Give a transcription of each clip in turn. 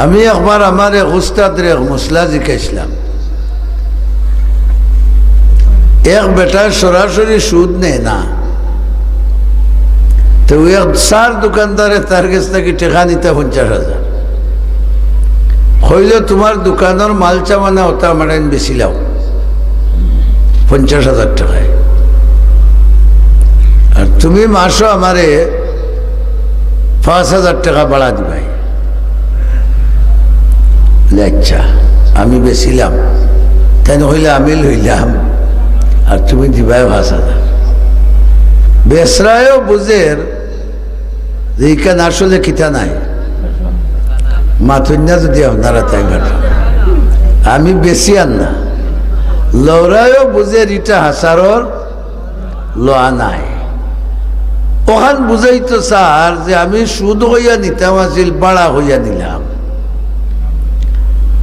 আমি একবার আমার এক উস্তাদরে এক মশলা জিজ্ঞাসলাম, এক বেটা সরাসরি সুদ নেয় না, তো এক সার দোকানদারে তার কাছ থেকে টেকা নিতে 50,000, হইলে তোমার দোকানের মাল চামানা ওটা আমার বেশি লাও 50,000 টাকায়, আর তুমি মাসও আমারে 5,000 টাকা বাড়া দিবাই। আচ্ছা, আমি বেছিলাম, তাই হইলে আমি লইলাম আর তুমি দিবাই 5,000। বেসরায়ও বুঝের যে ইখান আসলে কিতা নাই, মাথুন্যা যদি আপনারা তাই ঘটা, আমি বেশি আর না। লৌরায়ও বুঝের ইটা হাসারর লোয়া নাই। ওখান বুঝাইতো স্যার যে আমি সুদ হইয়া নিতাম আসিল, বাড়া হইয়া নিলাম।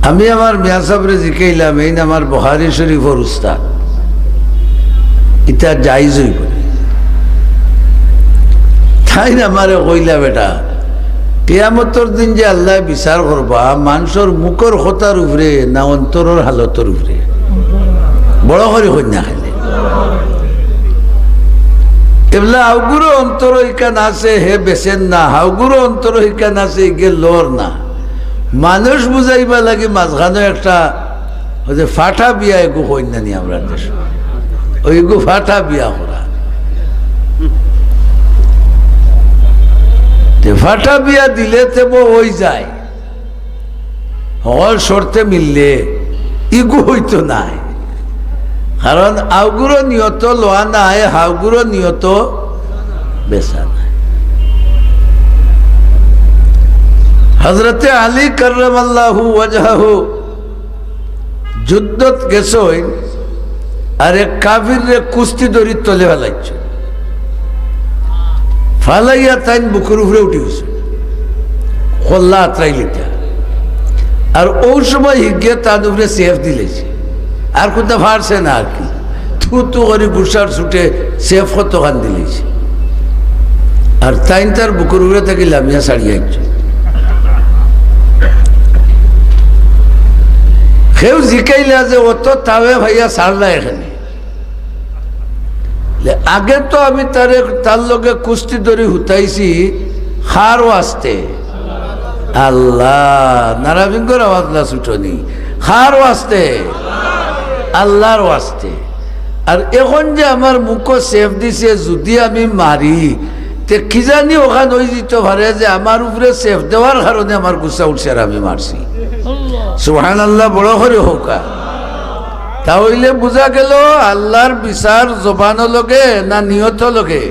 আমি আমার মিয়া সাহেবরে জিকাইলাম, এই আমার বুখারী শরীফের উস্তাদ, ইটা জায়েজ হইব তাই না? আমারে কইলা, বেটা কিয়ামতের দিন যে আল্লাহ বিচার করবা মানুষের মুখের কথার উপরে না অন্তরের হালতের উপরে? বড় করে কন্যা খাইলে এগুলা হাউগুরো অন্তর ইকান আছে, হে বেছেন না। হাউগুরো অন্তর ইকান আছে, ইগে লোর না। মানুষ বুঝাইবা লাগে মাঝখানে একটা ফাটা বিয়া এগু কন্যা নি আমরা দেশ, ওইগু ফাটা বিয়া করা। ফাটা বিয়া দিলে তেবো হয়ে যায়, হল শর্তে মিললে ইগু হইতো নাই, কারণ আউগুরো নিয়ত লোয়া নাই, হাউগুরো নিয়ত বেচা নাই। হযরতে আলী কাররামাল্লাহু ওয়াজহাহু যুদ্ধত গেছইন, আর এক কাফিরে কুস্তি দড়ি তলে ফেলাইছে, ফালাইয়া তাইন বুকুর উপরে উঠে গেছে, খোল্লা আত্রাইলিটা। আর ওই সময় হিগিয়ে তার উপরে সেফ দিলেছে, আর কোথাও ফারছে না, আর কি থু করে গুসার ছুটে সেফ কতখান দিলেছে। আর তাইন তার বুকুর উপরে থেকে লামিয়া ছাড়িয়ে আসছে। কেউ জিকাইলা যে অত তাওয়ে ভাইয়া ছাড়লা এখানে, আগে তো আমি তার লগে কুস্তি ধরে হুতাইছি খারও আসতে, আল্লাহ নারাবিঙ্গর আওয়াজ না ছুটনি, খারও আসতে আল্লাহরও আসতে। আর এখন যে আমার মুখ সেফ দিছে, যদি আমি মারি তে কি জানি ওখান হয়ে যেত পারে যে আমার উপরে সেফ দেওয়ার কারণে আমার গুসা উঠছে আর আমি মারছি। সুবহানাল্লাহ, বড় করে হোকা। তাহলে বোঝা গেল আল্লাহর বিচার জবানো লগে না নিয়ত লগে?